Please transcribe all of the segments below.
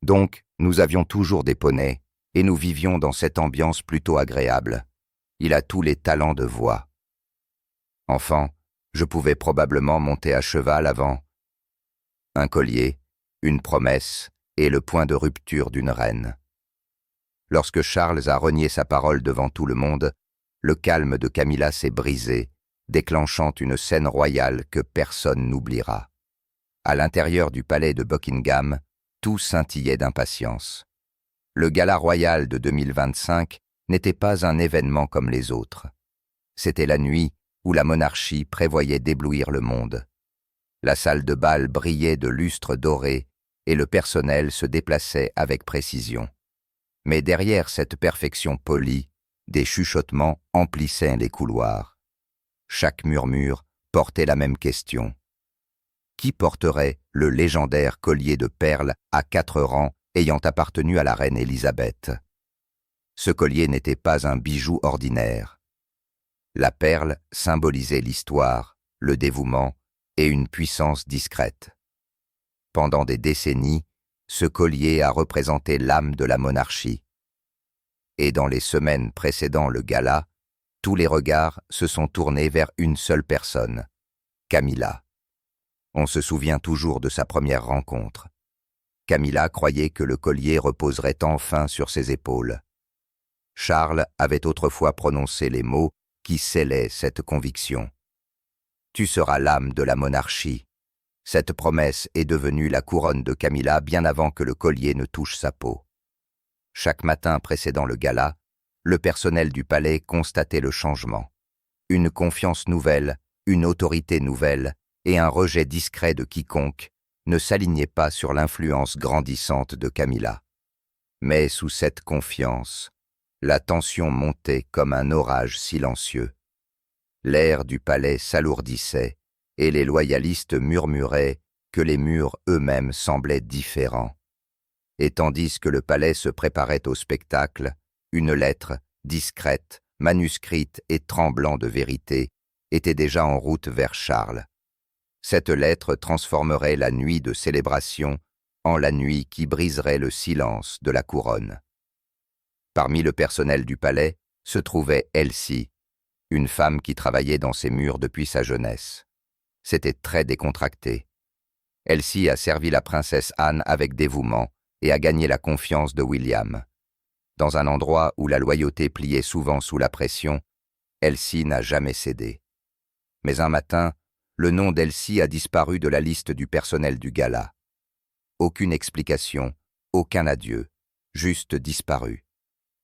Donc, nous avions toujours des poneys, et nous vivions dans cette ambiance plutôt agréable. Il a tous les talents de voix. Enfant, je pouvais probablement monter à cheval avant un collier, une promesse et le point de rupture d'une reine. Lorsque Charles a renié sa parole devant tout le monde, le calme de Camilla s'est brisé, déclenchant une scène royale que personne n'oubliera. À l'intérieur du palais de Buckingham, tout scintillait d'impatience. Le gala royal de 2025 n'était pas un événement comme les autres. C'était la nuit où la monarchie prévoyait d'éblouir le monde. La salle de bal brillait de lustres dorés et le personnel se déplaçait avec précision. Mais derrière cette perfection polie, des chuchotements emplissaient les couloirs. Chaque murmure portait la même question. Qui porterait le légendaire collier de perles à 4 rangs ayant appartenu à la reine Élisabeth? Ce collier n'était pas un bijou ordinaire. La perle symbolisait l'histoire, le dévouement et une puissance discrète. Pendant des décennies, ce collier a représenté l'âme de la monarchie. Et dans les semaines précédant le gala, tous les regards se sont tournés vers une seule personne, Camilla. On se souvient toujours de sa première rencontre. Camilla croyait que le collier reposerait enfin sur ses épaules. Charles avait autrefois prononcé les mots qui scellaient cette conviction. « Tu seras l'âme de la monarchie ». Cette promesse est devenue la couronne de Camilla bien avant que le collier ne touche sa peau. Chaque matin précédant le gala, le personnel du palais constatait le changement. Une confiance nouvelle, une autorité nouvelle et un rejet discret de quiconque ne s'alignaient pas sur l'influence grandissante de Camilla. Mais sous cette confiance, la tension montait comme un orage silencieux. L'air du palais s'alourdissait et les loyalistes murmuraient que les murs eux-mêmes semblaient différents. Et tandis que le palais se préparait au spectacle, une lettre, discrète, manuscrite et tremblant de vérité, était déjà en route vers Charles. Cette lettre transformerait la nuit de célébration en la nuit qui briserait le silence de la couronne. Parmi le personnel du palais se trouvait Elsie, une femme qui travaillait dans ces murs depuis sa jeunesse. C'était très décontracté. Elsie a servi la princesse Anne avec dévouement et a gagné la confiance de William. Dans un endroit où la loyauté pliait souvent sous la pression, Elsie n'a jamais cédé. Mais un matin, le nom d'Elsie a disparu de la liste du personnel du gala. Aucune explication, aucun adieu, juste disparu.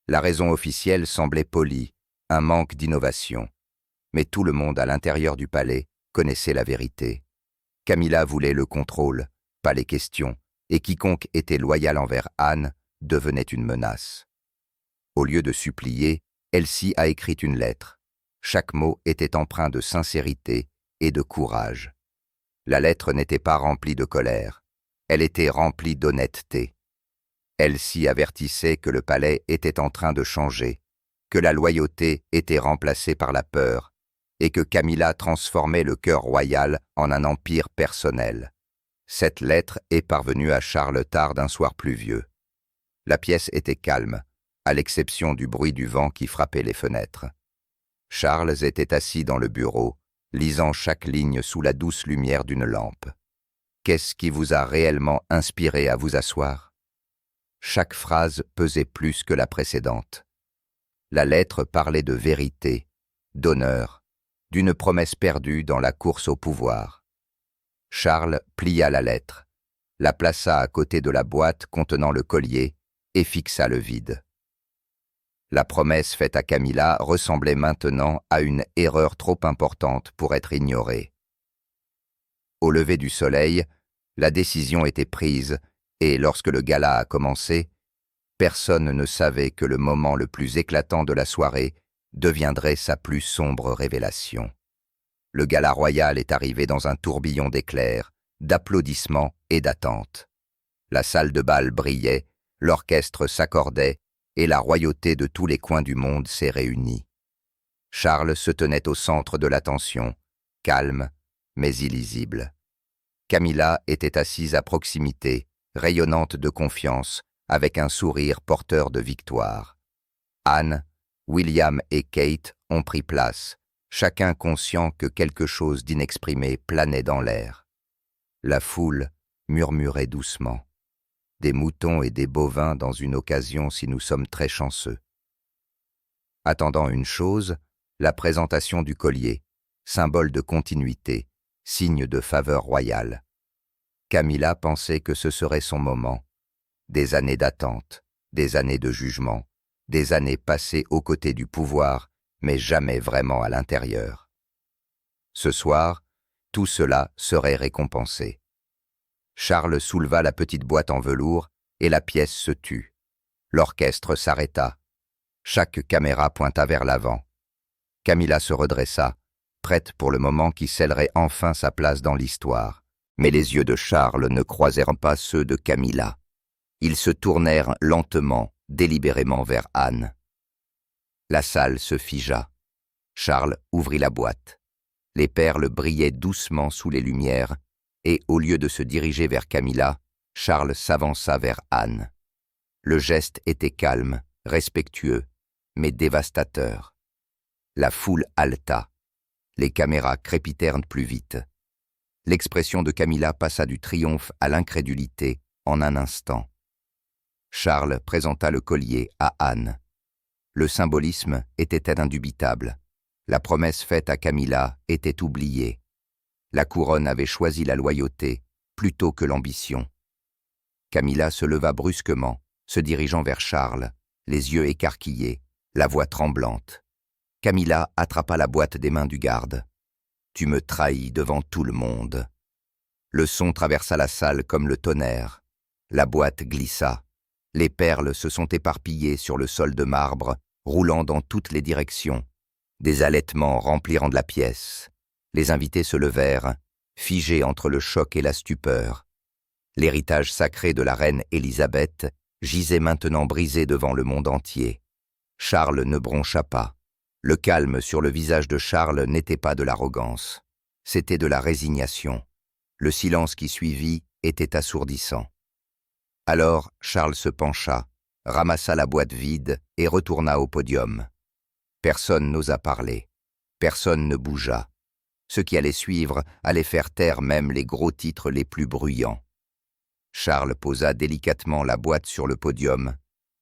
La raison officielle semblait polie, un manque d'innovation. Mais tout le monde à l'intérieur du palais connaissait la vérité. Camilla voulait le contrôle, pas les questions, et quiconque était loyal envers Anne devenait une menace. Au lieu de supplier, Elsie a écrit une lettre. Chaque mot était empreint de sincérité et de courage. La lettre n'était pas remplie de colère, elle était remplie d'honnêteté. Elsie avertissait que le palais était en train de changer, que la loyauté était remplacée par la peur, et que Camilla transformait le cœur royal en un empire personnel. Cette lettre est parvenue à Charles tard d'un soir pluvieux. La pièce était calme, à l'exception du bruit du vent qui frappait les fenêtres. Charles était assis dans le bureau, lisant chaque ligne sous la douce lumière d'une lampe. Qu'est-ce qui vous a réellement inspiré à vous asseoir? Chaque phrase pesait plus que la précédente. La lettre parlait de vérité, d'honneur, d'une promesse perdue dans la course au pouvoir. Charles plia la lettre, la plaça à côté de la boîte contenant le collier et fixa le vide. La promesse faite à Camilla ressemblait maintenant à une erreur trop importante pour être ignorée. Au lever du soleil, la décision était prise et lorsque le gala a commencé, personne ne savait que le moment le plus éclatant de la soirée deviendrait sa plus sombre révélation. Le gala royal est arrivé dans un tourbillon d'éclairs, d'applaudissements et d'attentes. La salle de bal brillait, l'orchestre s'accordait et la royauté de tous les coins du monde s'est réunie. Charles se tenait au centre de l'attention, calme mais illisible. Camilla était assise à proximité, rayonnante de confiance, avec un sourire porteur de victoire. Anne, William et Kate ont pris place, chacun conscient que quelque chose d'inexprimé planait dans l'air. La foule murmurait doucement. Des moutons et des bovins dans une occasion si nous sommes très chanceux. Attendant une chose, la présentation du collier, symbole de continuité, signe de faveur royale. Camilla pensait que ce serait son moment. Des années d'attente, des années de jugement, des années passées aux côtés du pouvoir, mais jamais vraiment à l'intérieur. Ce soir, tout cela serait récompensé. Charles souleva la petite boîte en velours et la pièce se tut. L'orchestre s'arrêta. Chaque caméra pointa vers l'avant. Camilla se redressa, prête pour le moment qui scellerait enfin sa place dans l'histoire. Mais les yeux de Charles ne croisèrent pas ceux de Camilla. Ils se tournèrent lentement, délibérément vers Anne. La salle se figea. Charles ouvrit la boîte. Les perles brillaient doucement sous les lumières, et au lieu de se diriger vers Camilla, Charles s'avança vers Anne. Le geste était calme, respectueux, mais dévastateur. La foule haleta. Les caméras crépitèrent plus vite. L'expression de Camilla passa du triomphe à l'incrédulité en un instant. Charles présenta le collier à Anne. Le symbolisme était indubitable. La promesse faite à Camilla était oubliée. La couronne avait choisi la loyauté plutôt que l'ambition. Camilla se leva brusquement, se dirigeant vers Charles, les yeux écarquillés, la voix tremblante. Camilla attrapa la boîte des mains du garde. « Tu me trahis devant tout le monde. » Le son traversa la salle comme le tonnerre. La boîte glissa. Les perles se sont éparpillées sur le sol de marbre, roulant dans toutes les directions. Des halètements remplirent la pièce. Les invités se levèrent, figés entre le choc et la stupeur. L'héritage sacré de la reine Élisabeth gisait maintenant brisé devant le monde entier. Charles ne broncha pas. Le calme sur le visage de Charles n'était pas de l'arrogance. C'était de la résignation. Le silence qui suivit était assourdissant. Alors Charles se pencha, ramassa la boîte vide et retourna au podium. Personne n'osa parler. Personne ne bougea. Ce qui allait suivre allait faire taire même les gros titres les plus bruyants. Charles posa délicatement la boîte sur le podium,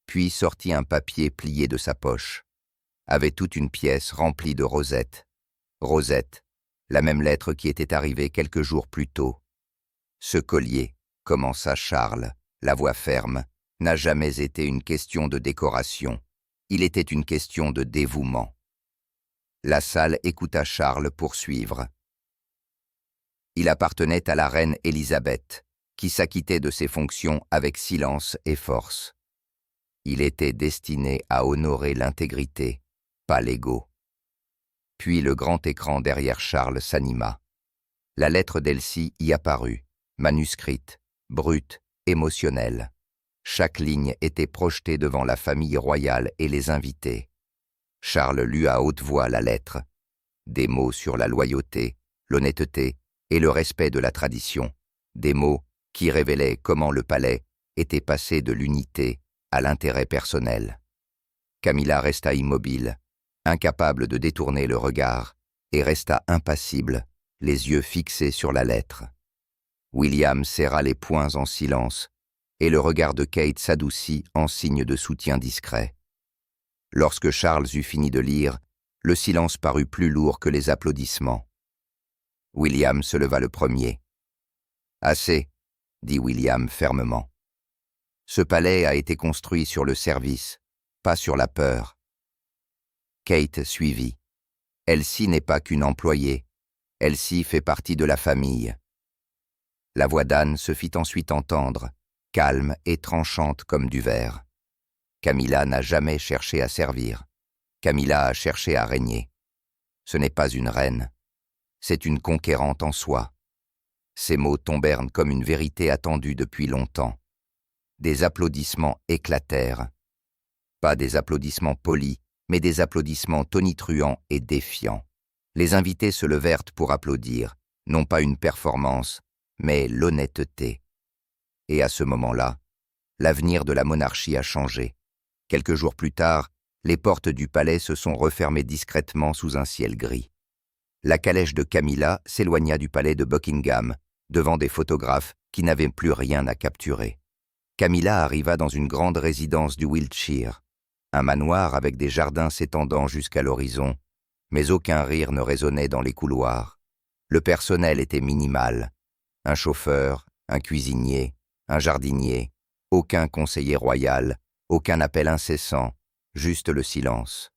puis sortit un papier plié de sa poche. Avait toute une pièce remplie de Rosette. Rosette, la même lettre qui était arrivée quelques jours plus tôt. Ce collier, commença Charles, la voix ferme, n'a jamais été une question de décoration. Il était une question de dévouement. La salle écouta Charles poursuivre. Il appartenait à la reine Élisabeth, qui s'acquittait de ses fonctions avec silence et force. Il était destiné à honorer l'intégrité, pas l'ego. Puis le grand écran derrière Charles s'anima. La lettre d'Elsie y apparut, manuscrite, brute, émotionnelle. Chaque ligne était projetée devant la famille royale et les invités. Charles lut à haute voix la lettre. Des mots sur la loyauté, l'honnêteté et le respect de la tradition. Des mots qui révélaient comment le palais était passé de l'unité à l'intérêt personnel. Camilla resta immobile, incapable de détourner le regard, et resta impassible, les yeux fixés sur la lettre. William serra les poings en silence, et le regard de Kate s'adoucit en signe de soutien discret. Lorsque Charles eut fini de lire, le silence parut plus lourd que les applaudissements. William se leva le premier. « Assez, » dit William fermement. « Ce palais a été construit sur le service, pas sur la peur. » Kate suivit. « Elsie n'est pas qu'une employée. Elsie fait partie de la famille. » La voix d'Anne se fit ensuite entendre, calme et tranchante comme du verre. Camilla n'a jamais cherché à servir. Camilla a cherché à régner. Ce n'est pas une reine. C'est une conquérante en soi. Ces mots tombèrent comme une vérité attendue depuis longtemps. Des applaudissements éclatèrent. Pas des applaudissements polis, mais des applaudissements tonitruants et défiants. Les invités se levèrent pour applaudir, non pas une performance, mais l'honnêteté. Et à ce moment-là, l'avenir de la monarchie a changé. Quelques jours plus tard, les portes du palais se sont refermées discrètement sous un ciel gris. La calèche de Camilla s'éloigna du palais de Buckingham, devant des photographes qui n'avaient plus rien à capturer. Camilla arriva dans une grande résidence du Wiltshire, un manoir avec des jardins s'étendant jusqu'à l'horizon, mais aucun rire ne résonnait dans les couloirs. Le personnel était minimal. Un chauffeur, un cuisinier, un jardinier, aucun conseiller royal, aucun appel incessant, juste le silence.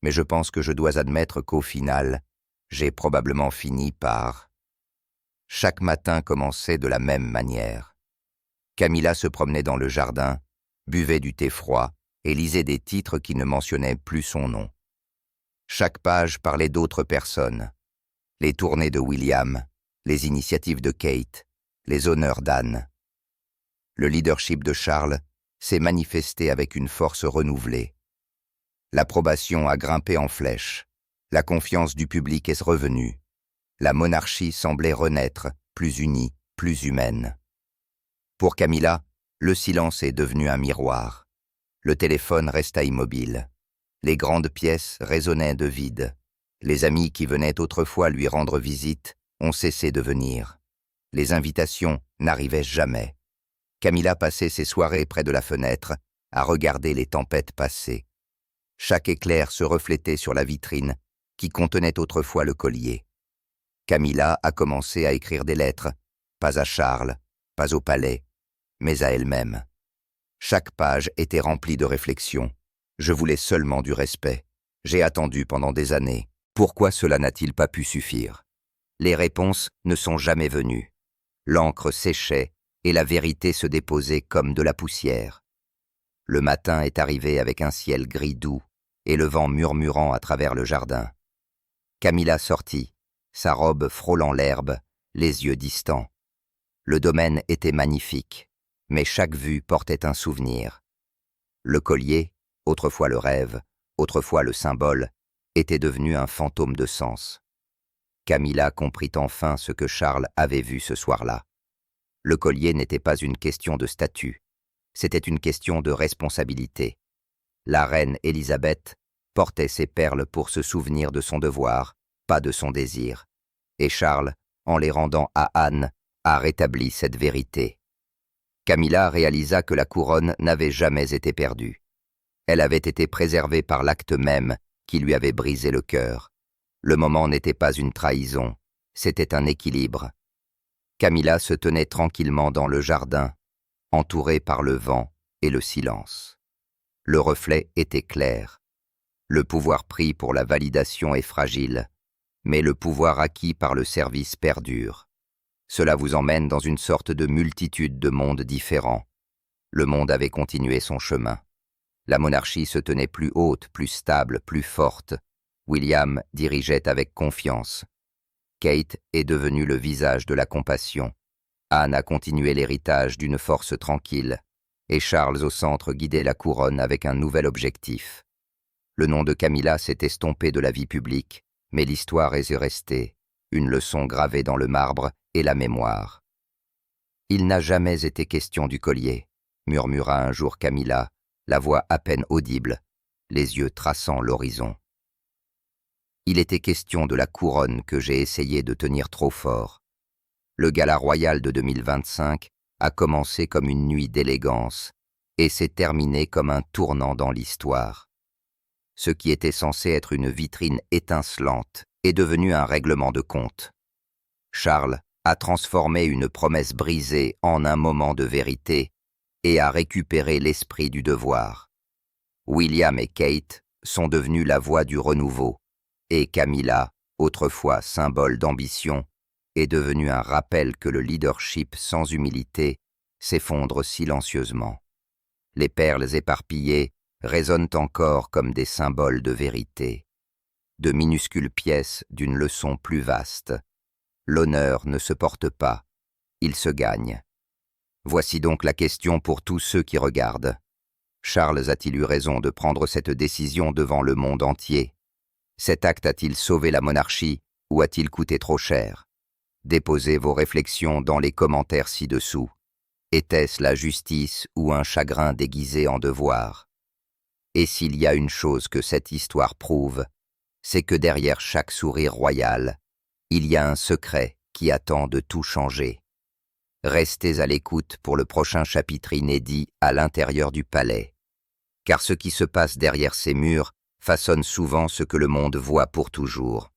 Mais je pense que je dois admettre qu'au final, j'ai probablement fini par... Chaque matin commençait de la même manière. Camilla se promenait dans le jardin, buvait du thé froid et lisait des titres qui ne mentionnaient plus son nom. Chaque page parlait d'autres personnes. Les tournées de William, les initiatives de Kate, les honneurs d'Anne. Le leadership de Charles s'est manifesté avec une force renouvelée. L'approbation a grimpé en flèche. La confiance du public est revenue. La monarchie semblait renaître, plus unie, plus humaine. Pour Camilla, le silence est devenu un miroir. Le téléphone resta immobile. Les grandes pièces résonnaient de vide. Les amis qui venaient autrefois lui rendre visite ont cessé de venir. Les invitations n'arrivaient jamais. Camilla passait ses soirées près de la fenêtre, à regarder les tempêtes passer. Chaque éclair se reflétait sur la vitrine qui contenait autrefois le collier. Camilla a commencé à écrire des lettres, pas à Charles, pas au palais, mais à elle-même. Chaque page était remplie de réflexions. Je voulais seulement du respect. J'ai attendu pendant des années. Pourquoi cela n'a-t-il pas pu suffire? Les réponses ne sont jamais venues. L'encre séchait et la vérité se déposait comme de la poussière. Le matin est arrivé avec un ciel gris doux et le vent murmurant à travers le jardin. Camilla sortit, sa robe frôlant l'herbe, les yeux distants. Le domaine était magnifique, mais chaque vue portait un souvenir. Le collier, autrefois le rêve, autrefois le symbole, était devenu un fantôme de sens. Camilla comprit enfin ce que Charles avait vu ce soir-là. Le collier n'était pas une question de statut, c'était une question de responsabilité. La reine Élisabeth portait ses perles pour se souvenir de son devoir, pas de son désir. Et Charles, en les rendant à Anne, a rétabli cette vérité. Camilla réalisa que la couronne n'avait jamais été perdue. Elle avait été préservée par l'acte même qui lui avait brisé le cœur. Le moment n'était pas une trahison, c'était un équilibre. Camilla se tenait tranquillement dans le jardin, entourée par le vent et le silence. Le reflet était clair. Le pouvoir pris pour la validation est fragile, mais le pouvoir acquis par le service perdure. Cela vous emmène dans une sorte de multitude de mondes différents. Le monde avait continué son chemin. La monarchie se tenait plus haute, plus stable, plus forte. William dirigeait avec confiance. Kate est devenue le visage de la compassion. Anne a continué l'héritage d'une force tranquille. Et Charles au centre guidait la couronne avec un nouvel objectif. Le nom de Camilla s'est estompé de la vie publique, mais l'histoire est restée, une leçon gravée dans le marbre et la mémoire. « Il n'a jamais été question du collier », murmura un jour Camilla, la voix à peine audible, les yeux traçant l'horizon. Il était question de la couronne que j'ai essayé de tenir trop fort. Le gala royal de 2025 a commencé comme une nuit d'élégance et s'est terminé comme un tournant dans l'histoire. Ce qui était censé être une vitrine étincelante est devenu un règlement de compte. Charles a transformé une promesse brisée en un moment de vérité et a récupéré l'esprit du devoir. William et Kate sont devenus la voix du renouveau, et Camilla, autrefois symbole d'ambition, est devenue un rappel que le leadership sans humilité s'effondre silencieusement. Les perles éparpillées résonnent encore comme des symboles de vérité, de minuscules pièces d'une leçon plus vaste. L'honneur ne se porte pas, il se gagne. Voici donc la question pour tous ceux qui regardent. Charles a-t-il eu raison de prendre cette décision devant le monde entier? Cet acte a-t-il sauvé la monarchie ou a-t-il coûté trop cher? Déposez vos réflexions dans les commentaires ci-dessous. Était-ce la justice ou un chagrin déguisé en devoir? Et s'il y a une chose que cette histoire prouve, c'est que derrière chaque sourire royal, il y a un secret qui attend de tout changer. Restez à l'écoute pour le prochain chapitre inédit à l'intérieur du palais, car ce qui se passe derrière ces murs façonne souvent ce que le monde voit pour toujours.